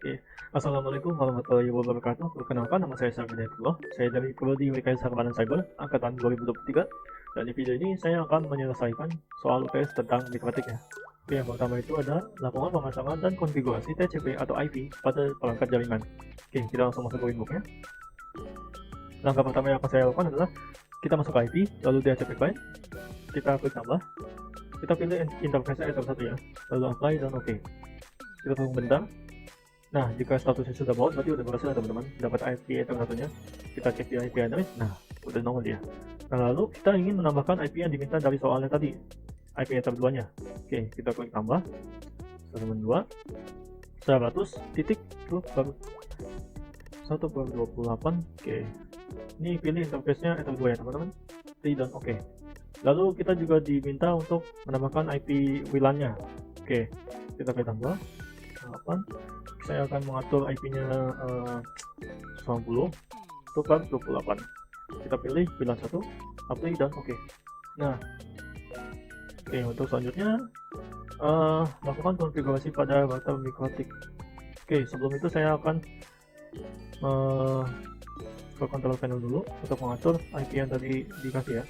Oke, Assalamualaikum warahmatullahi wabarakatuh. Perkenalkan, nama saya Syarif Hidayatullah. Saya dari Prodi Rekayasa Keamanan Cyber Angkatan 2023. Dan di video ini saya akan menyelesaikan soal UTS tentang mikrotik ya. Oke, yang pertama itu ada laporan pemasangan dan konfigurasi TCP atau IP pada perangkat jaringan. Oke, kita langsung masuk ke inbox ya. Langkah pertama yang akan saya lakukan adalah kita masuk ke IP, lalu DHCP client, kita klik tambah, kita pilih interface item 1 ya, lalu apply dan oke. Kita tunggu bentar. Nah, jika statusnya sudah baut, berarti udah berhasil teman-teman dapat IP item satunya. Kita cek di IP address, nah udah nongol dia. Nah, lalu kita ingin menambahkan IP yang diminta dari soalnya tadi, IP item 2 nya. Oke, kita klik tambah 192 100 titik tuh baru 1/28. Oke, ini pilih interface nya item 2 ya teman-teman, dan oke. Lalu kita juga diminta untuk menambahkan IP WLAN nya. Oke, kita klik tambah 8. Saya akan mengatur IP-nya 90 tukar 28. Kita pilih WLAN 1, apply dan oke. Nah, oke, untuk selanjutnya lakukan konfigurasi pada router mikrotik. Oke, sebelum itu saya akan ke control panel dulu untuk mengatur IP yang tadi dikasih ya.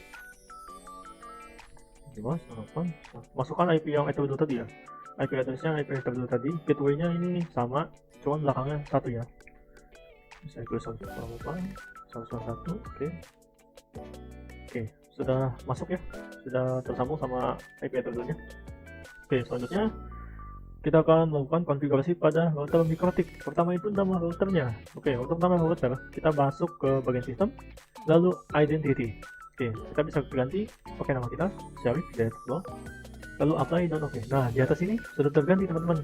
Masukkan IP yang itu dulu tadi ya. IP addressnya IP yang dulu tadi, gateway-nya ini sama, cuman belakangnya 1 ya. Saya tulis 101, oke. Oke, sudah masuk ya, sudah tersambung sama IP address-nya. Oke, selanjutnya kita akan melakukan konfigurasi pada router mikrotik. Pertama itu nama routernya. Oke, untuk nama router kita masuk ke bagian sistem, lalu identity. Oke, kita bisa ganti pakai nama kita, Syarif Hidayatullah, lalu apply dan oke. Nah, di atas ini sudah terganti teman-teman,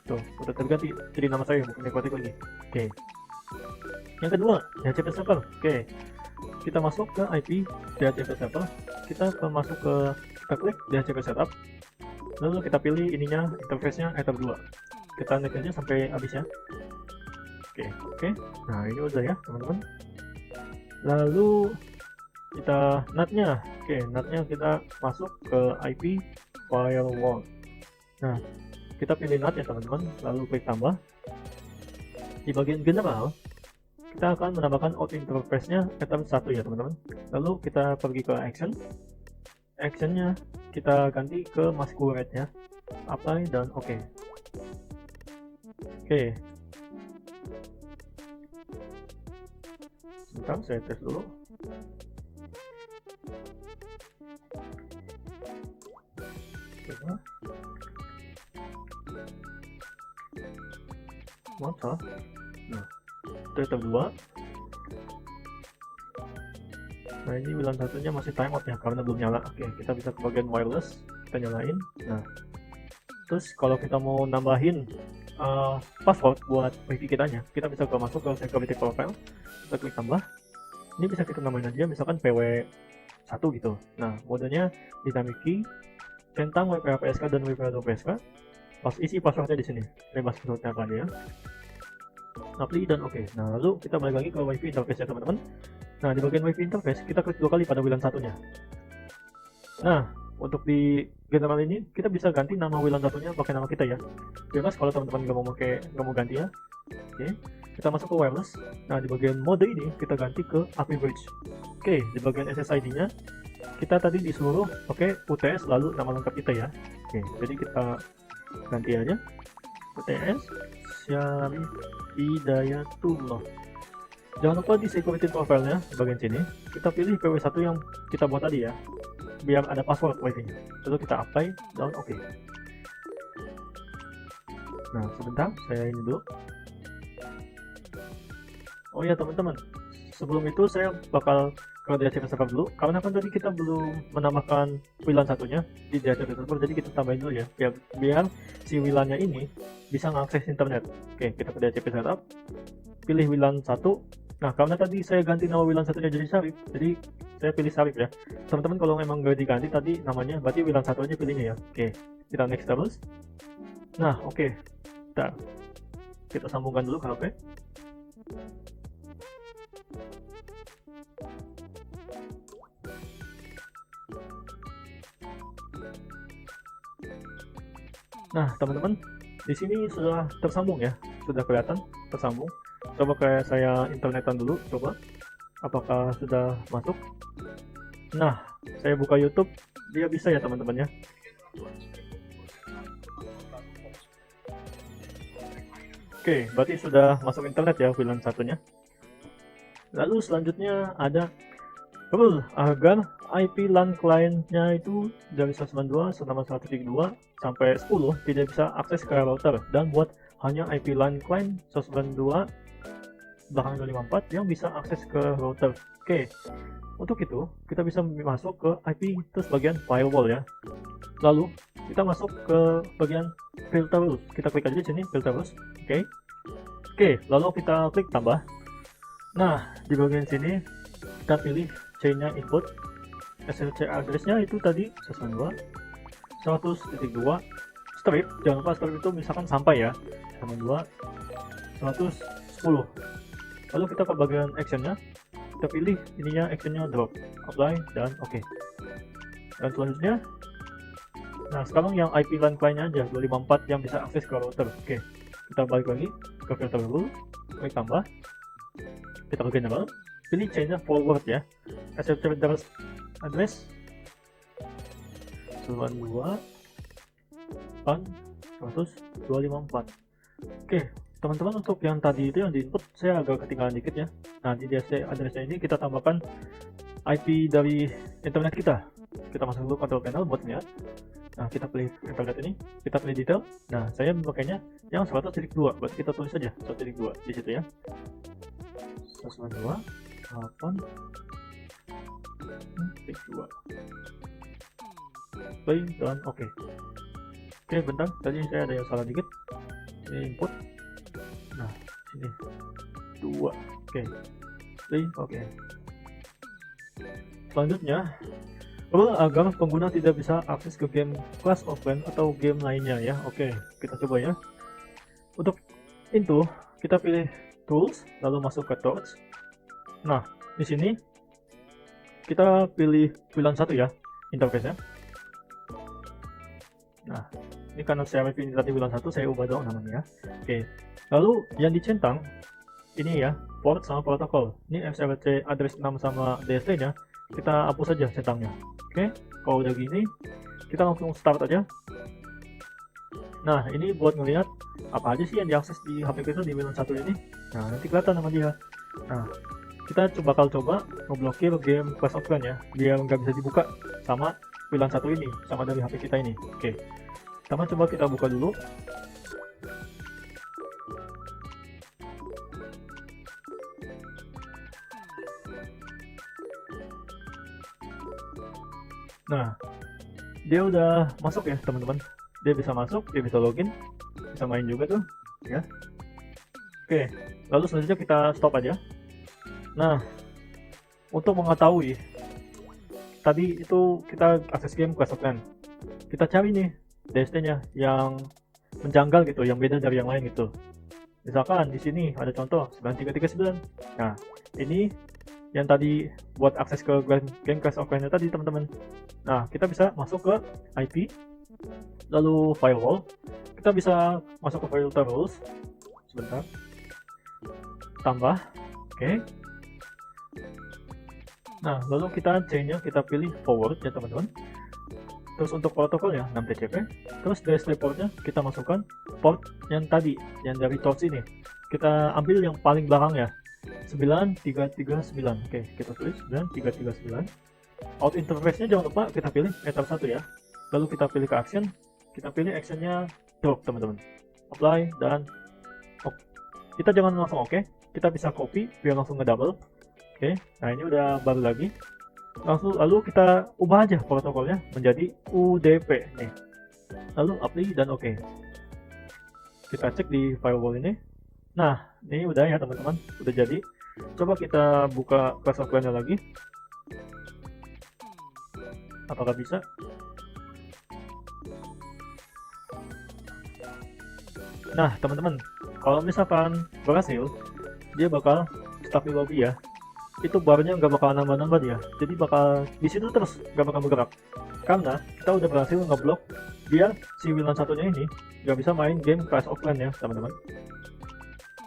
tuh sudah terganti jadi nama saya, bukan mikrotik lagi. Oke, yang kedua DHCP server. Oke, kita masuk ke IP DHCP server, kita masuk ke, kita klik DHCP setup, lalu kita pilih ininya, interface nya item 2, kita next aja sampai habis ya. Oke, nah ini udah ya teman-teman. Lalu kita NAT-nya. Oke, NAT-nya kita masuk ke IP firewall. Nah, kita pilih NAT ya teman-teman, lalu klik tambah. Di bagian general kita akan menambahkan out interface-nya item 1 ya teman-teman. Lalu kita pergi ke actionnya kita ganti ke masquerade ya, apply dan oke. Oke, sebentar saya tes dulu. Masa? Nah, item 2. Nah, ini WLAN satunya masih timeout ya karena belum nyala. Oke, kita bisa ke bagian wireless, kita nyalain. Nah, terus kalau kita mau nambahin password buat wifi kitanya, kita bisa masuk ke security profile, kita klik tambah. Ini bisa kita namain aja misalkan PW1 gitu. Nah, modenya dynamic key, centang WPA-PSK dan WPA2-PSK. Pas isi passwordnya di sini, bebas passwordnya apa aja ya. Apply dan oke. Nah, lalu kita balik lagi ke wifi interface ya teman-teman. Nah, di bagian wifi interface kita klik 2 kali pada WLAN satunya. Nah, untuk di general ini kita bisa ganti nama WLAN satunya pakai nama kita ya. Bebas kalau teman-teman nggak mau ganti ya. Oke, kita masuk ke wireless. Nah, di bagian mode ini kita ganti ke API bridge. Oke, di bagian SSID-nya kita tadi disuruh pakai UTS lalu nama lengkap kita ya. Oke, jadi kita ganti aja UTS Syarif Hidayatullah. Jangan lupa di security profile-nya di bagian sini kita pilih PW1 yang kita buat tadi ya, biar ada password wifi-nya. Lalu kita apply dan oke. Nah, sebentar saya ini dulu. Oh ya teman-teman, sebelum itu saya bakal ke DHCP server dulu, karena kan tadi kita belum menambahkan WLAN satunya di DHCP server, jadi kita tambahin dulu ya, biar si WLAN-nya ini bisa mengakses internet. Oke, kita ke DHCP setup, pilih WLAN 1. Nah, karena tadi saya ganti nama WLAN satunya jadi Syarif, jadi saya pilih Syarif ya. Teman-teman kalau memang nggak diganti tadi namanya, berarti WLAN satu aja pilihnya ya. Oke, kita next terus. Nah, oke, kita sambungkan dulu ke HP. Nah teman-teman, di sini sudah tersambung ya, sudah kelihatan tersambung. Coba kayak saya internetan dulu, coba apakah sudah masuk. Nah, saya buka YouTube, dia bisa ya teman-teman ya. Oke, berarti sudah masuk internet ya VLAN satunya. Lalu selanjutnya ada rule agar IP LAN client-nya itu dari 192 selama 132 sampai 10 tidak bisa akses ke router, dan buat hanya IP LAN client 192 belakang 254 yang bisa akses ke router. Oke, untuk itu kita bisa masuk ke IP terus bagian firewall ya. Lalu kita masuk ke bagian filter rules. Kita klik aja di sini filter rules. Oke, lalu kita klik tambah. Nah, di bagian sini kita pilih chain-nya input. SLC address-nya itu tadi 192 100.2 strip. Jangan lupa strip itu misalkan sampai ya. 192 110. Lalu kita ke bagian action-nya. Kita pilih ininya, action-nya drop, apply, dan oke. Dan selanjutnya, nah sekarang yang IP LAN client-nya aja 254 yang bisa akses ke router. Oke, kita balik lagi ke filter rule, klik tambah, kita ke general, pilih chain-nya forward ya. SLC address 192 100.254. Oke, teman-teman, untuk yang tadi itu yang di input saya agak ketinggalan dikit ya. Nah, di DC address-nya ini kita tambahkan IP dari internet kita. Kita masuk dulu control panel buat lihat. Nah, kita pilih internet ini, kita pilih detail. Nah, saya memakainya yang 100.2, berarti kita tulis saja 100.2 di situ ya. 192 8.2 play dan oke. Oke, bentar, tadi saya ada yang salah dikit. Ini input. Nah, sini 2. Oke. Play oke. Selanjutnya, agar pengguna tidak bisa akses ke game Clash of Clans atau game lainnya ya. Oke, kita coba ya. Untuk itu, kita pilih tools, lalu masuk ke torch. Nah, di sini kita pilih VLAN 1 ya, interface-nya. Nah, ini karena saya pilih tadi VLAN 1, saya ubah dong namanya ya. Oke. Lalu yang dicentang ini ya, port sama protokol. Ini SLC address 6 sama DST nya kita hapus saja centangnya. Oke, kalau udah gini kita langsung start aja. Nah, ini buat ngelihat apa aja sih yang diakses di HP kita di VLAN 1 ini. Nah, nanti kelihatan sama dia. Nah, kita bakal coba ngeblokir game Clash of Clans ya, biar nggak bisa dibuka sama VLAN 1 ini, sama dari HP kita ini. Oke, pertama coba kita buka dulu. Nah, dia udah masuk ya teman-teman. Dia bisa masuk, dia bisa login, bisa main juga tuh ya. Oke, lalu selanjutnya kita stop aja. Nah, untuk mengetahui tadi itu kita akses game Clash of Clans, kita cari nih DST nya yang menjanggal gitu, yang beda dari yang lain gitu. Misalkan di sini ada contoh 9339. Nah, ini yang tadi buat akses ke game Clash of Clans tadi teman-teman. Nah, kita bisa masuk ke IP, lalu firewall. Kita bisa masuk ke filter rules. Sebentar. Tambah. Oke. Nah, lalu kita chain-nya kita pilih forward ya teman-teman. Terus untuk protokolnya 6TCP. Terus DSL portnya kita masukkan port yang tadi, yang dari torch ini. Kita ambil yang paling belakang ya, 9339. Oke, kita tulis 9339. Out interface-nya jangan lupa kita pilih enter 1 ya. Lalu kita pilih ke action, kita pilih action-nya drop teman-teman. Apply dan oke. Kita jangan langsung oke, kita bisa copy biar langsung ngedouble. Oke, nah ini udah baru lagi. Lalu kita ubah aja protokolnya menjadi UDP nih. Lalu apply dan oke. Kita cek di firewall ini. Nah, ini udah ya teman-teman, udah jadi. Coba kita buka Clash of Clans lagi. Apakah bisa? Nah, teman-teman, kalau misalkan berhasil, dia bakal stop di lobby ya. Itu barnya nggak bakal nambah-nambah dia, jadi bakal di situ terus, nggak bakal bergerak. Karena kita udah berhasil ngeblok biar si VLAN satunya ini nggak bisa main game Clash of Clans ya teman-teman.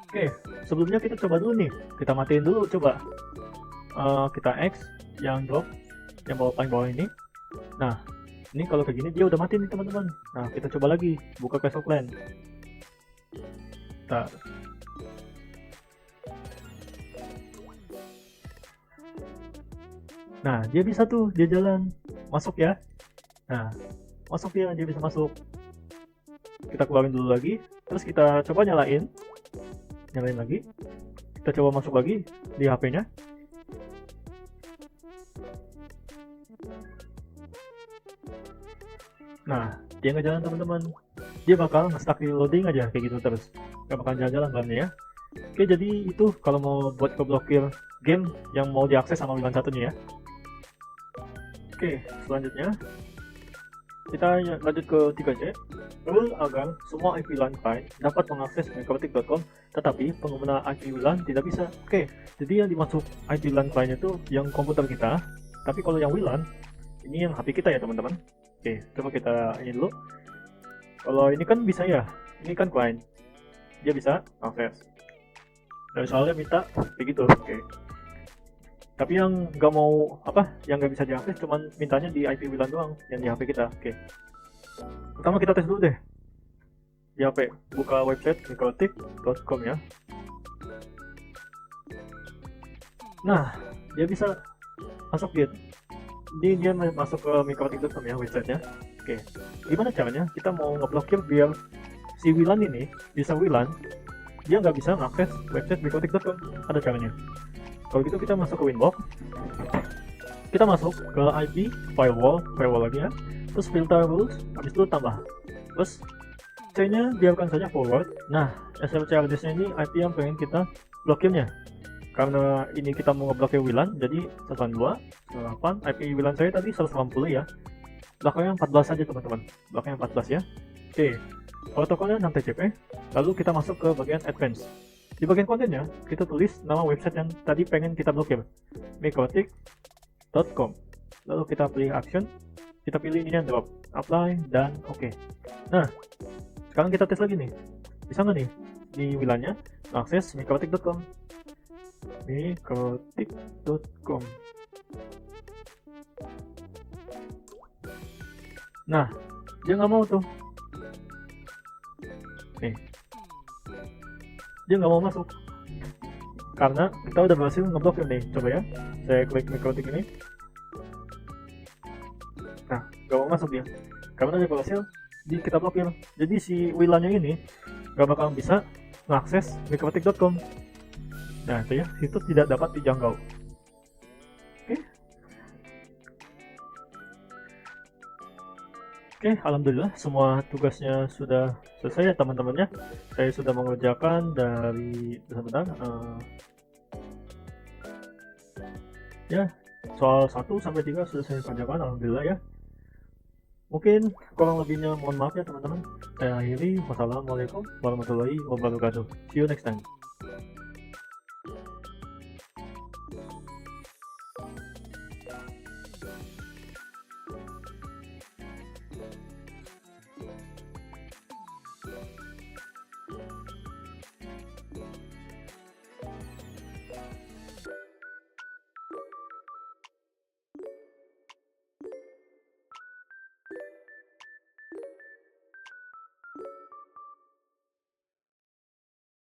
Oke, sebelumnya kita coba dulu nih, kita matiin dulu coba. Kita X yang drop, yang paling bawah ini. Nah, ini kalau kayak gini dia udah mati nih teman-teman. Nah, kita coba lagi buka Clash of Clans. Nah, dia bisa tuh, dia jalan masuk ya. Nah, masuk dia bisa masuk. Kita keluarin dulu lagi, terus kita coba nyalain lagi. Kita coba masuk lagi di HP-nya. Nah, dia nggak jalan teman-teman. Dia bakal nge-stuck di loading aja kayak gitu terus. Nggak bakal jalan-jalan gamenya ya. Oke, jadi itu kalau mau buat ngeblokir game yang mau diakses sama WLAN satunya ya. Oke, selanjutnya kita lanjut ke 3C. Rule agar semua IP WLAN client dapat mengakses microtik.com, tetapi pengguna IP WLAN tidak bisa. Oke, jadi yang dimaksud IP WLAN client itu yang komputer kita, tapi kalau yang WLAN ini yang HP kita ya teman-teman. Oke, coba kita ini dulu. Kalau ini kan bisa ya, ini kan client, dia bisa akses. Dari soalnya minta begitu. Oke. Tapi yang nggak mau yang nggak bisa diakses cuman mintanya di IP WLAN doang yang di HP kita. Oke. Pertama kita tes dulu deh di HP, buka website microtik.com ya. Nah, dia bisa masuk gitu. Dia masuk ke microtik.com ya websitenya. Oke. Gimana caranya? Kita mau ngeblokir biar si WLAN ini bisa WLAN, dia nggak bisa mengakses website microtik.com. Ada caranya. Kalau gitu kita masuk ke Winbox, kita masuk ke IP firewall lagi ya, terus filter rules, habis itu tambah, terus C-nya biarkan saja forward. Nah, SLC address-nya ini IP yang pengen kita blokirnya, karena ini kita mau ngeblokir WLAN, jadi 192.168, IP WLAN saya tadi 180 ya, belakangnya 14 saja teman-teman, belakangnya 14 ya. Oke, protokolnya 6TCP, lalu kita masuk ke bagian advance. Di bagian kontennya, kita tulis nama website yang tadi pengen kita blokir, microtik.com. Lalu kita pilih action, kita pilih ini yang drop, apply, dan oke. Nah, sekarang kita tes lagi nih. Bisa nggak nih, di WLAN-nya, akses microtik.com. Microtik.com. Nah, dia nggak mau tuh. Nih. Dia nggak mau masuk karena kita udah berhasil ngeblokir nih. Coba ya, saya klik microtik ini. Nah, nggak mau masuk dia karena dia berhasil kita blokir. Jadi si WLAN-nya ini nggak bakal bisa mengakses microtik.com. Nah, itu ya, itu tidak dapat dijangkau. Oke, alhamdulillah semua tugasnya sudah selesai ya teman-temannya. Saya sudah mengerjakan dari ya, soal 1 sampai 3 sudah saya kerjakan, alhamdulillah ya. Mungkin kurang lebihnya mohon maaf ya teman-teman. Saya akhiri, wassalamualaikum warahmatullahi wabarakatuh. See you next time.